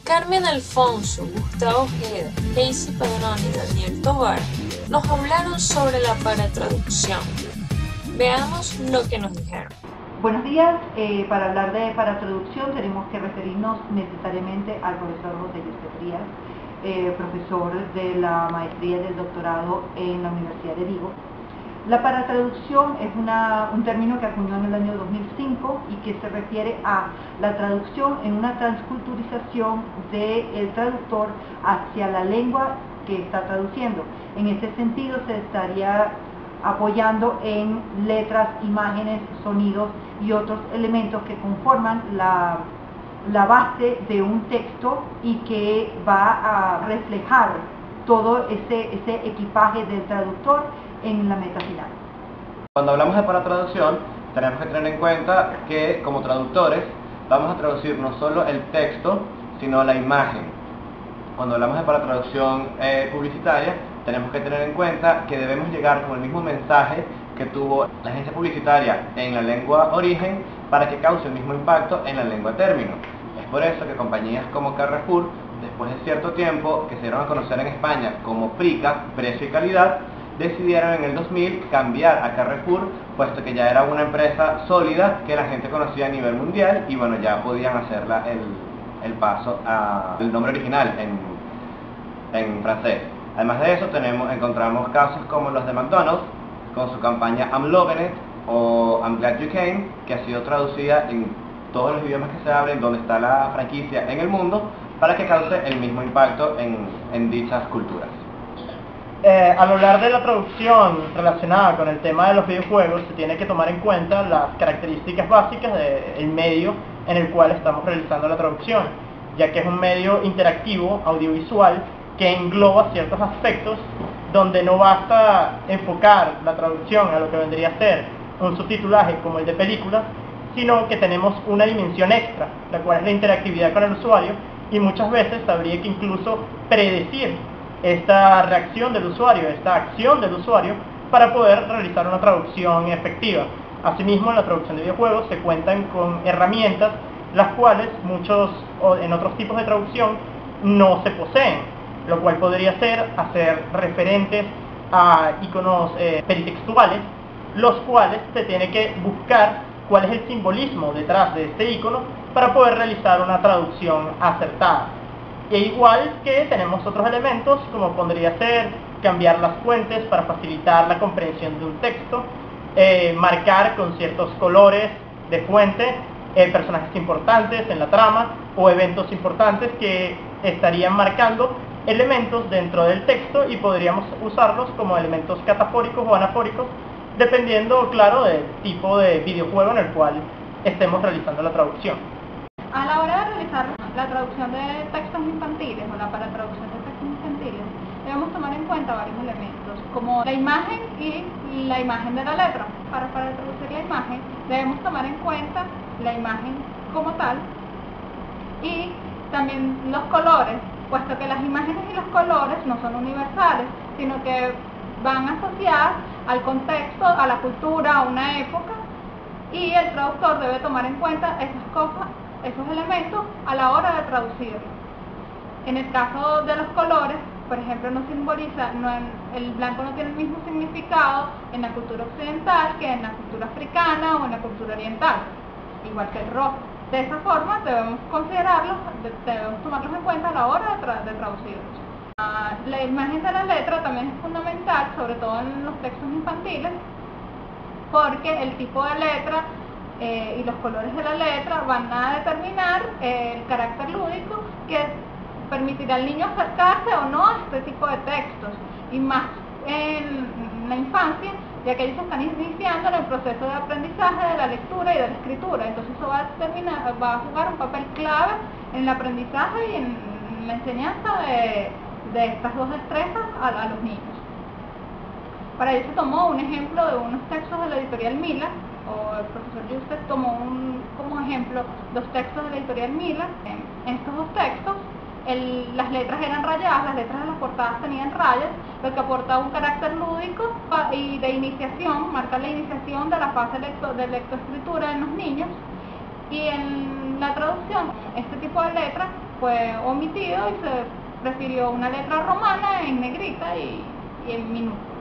Carmen Alfonso, Gustavo Ojeda, Casey Padrón y Daniel Tovar nos hablaron sobre la paratraducción. Veamos lo que nos dijeron. Buenos días. Para hablar de paratraducción tenemos que referirnos necesariamente al profesor José Yusef Frías, profesor de la maestría y del doctorado en la Universidad de Vigo. La paratraducción es un término que acuñó en el año 2005 y que se refiere a la traducción en una transculturización del traductor hacia la lengua que está traduciendo. En este sentido se estaría apoyando en letras, imágenes, sonidos y otros elementos que conforman la base de un texto y que va a reflejar todo ese equipaje del traductor en la meta final. Cuando hablamos de paratraducción, tenemos que tener en cuenta que como traductores vamos a traducir no solo el texto, sino la imagen. Cuando hablamos de paratraducción publicitaria, tenemos que tener en cuenta que debemos llegar con el mismo mensaje que tuvo la agencia publicitaria en la lengua origen para que cause el mismo impacto en la lengua término. Es por eso que compañías como Carrefour, después de cierto tiempo que se dieron a conocer en España como Prica, precio y calidad, decidieron en el 2000 cambiar a Carrefour, puesto que ya era una empresa sólida que la gente conocía a nivel mundial y bueno, ya podían hacer el paso al nombre original en francés. Además de eso encontramos casos como los de McDonald's con su campaña I'm Loving It o I'm Glad You Came, que ha sido traducida en todos los idiomas que se hablen donde está la franquicia en el mundo para que cause el mismo impacto en dichas culturas. Al hablar de la traducción relacionada con el tema de los videojuegos, se tiene que tomar en cuenta las características básicas del medio en el cual estamos realizando la traducción, ya que es un medio interactivo, audiovisual, que engloba ciertos aspectos donde no basta enfocar la traducción a lo que vendría a ser un subtitulaje como el de películas, sino que tenemos una dimensión extra, la cual es la interactividad con el usuario, y muchas veces habría que incluso predecir esta reacción del usuario, esta acción del usuario, para poder realizar una traducción efectiva. Asimismo, en la traducción de videojuegos se cuentan con herramientas las cuales en otros tipos de traducción no se poseen, lo cual podría ser hacer referentes a iconos peritextuales, los cuales se tiene que buscar cuál es el simbolismo detrás de este icono para poder realizar una traducción acertada. E igual que tenemos otros elementos como podría ser cambiar las fuentes para facilitar la comprensión de un texto, marcar con ciertos colores de fuente personajes importantes en la trama o eventos importantes que estarían marcando elementos dentro del texto y podríamos usarlos como elementos catafóricos o anafóricos dependiendo, claro, del tipo de videojuego en el cual estemos realizando la traducción. A la hora de realizar la traducción de textos infantiles o la paratraducción de textos infantiles, debemos tomar en cuenta varios elementos, como la imagen y la imagen de la letra. Para traducir la imagen, debemos tomar en cuenta la imagen como tal y también los colores, puesto que las imágenes y los colores no son universales, sino que van asociadas al contexto, a la cultura, a una época, y el traductor debe tomar en cuenta esas cosas, esos elementos a la hora de traducirlo. En el caso de los colores, por ejemplo, el blanco no tiene el mismo significado en la cultura occidental que en la cultura africana o en la cultura oriental, igual que el rojo. De esa forma debemos tomarlos en cuenta a la hora de traducirlos. La imagen de la letra también es fundamental, sobre todo en los textos infantiles, porque el tipo de letra y los colores de la letra van a determinar el carácter lúdico que permitirá al niño acercarse o no a este tipo de textos, y más en la infancia, ya que ellos están iniciando en el proceso de aprendizaje de la lectura y de la escritura. Entonces eso va a jugar un papel clave en el aprendizaje y en la enseñanza de estas dos destrezas a los niños. Para ello se tomó un ejemplo de unos textos de la editorial Mila, o el profesor Yusef tomó como ejemplo dos textos de la editorial Mila. En estos dos textos las letras eran rayadas, las letras de las portadas tenían rayas, lo que aportaba un carácter lúdico y de iniciación, marca la iniciación de la fase de lectoescritura en los niños. Y en la traducción, este tipo de letras fue omitido y se prefirió una letra romana en negrita y en minúscula.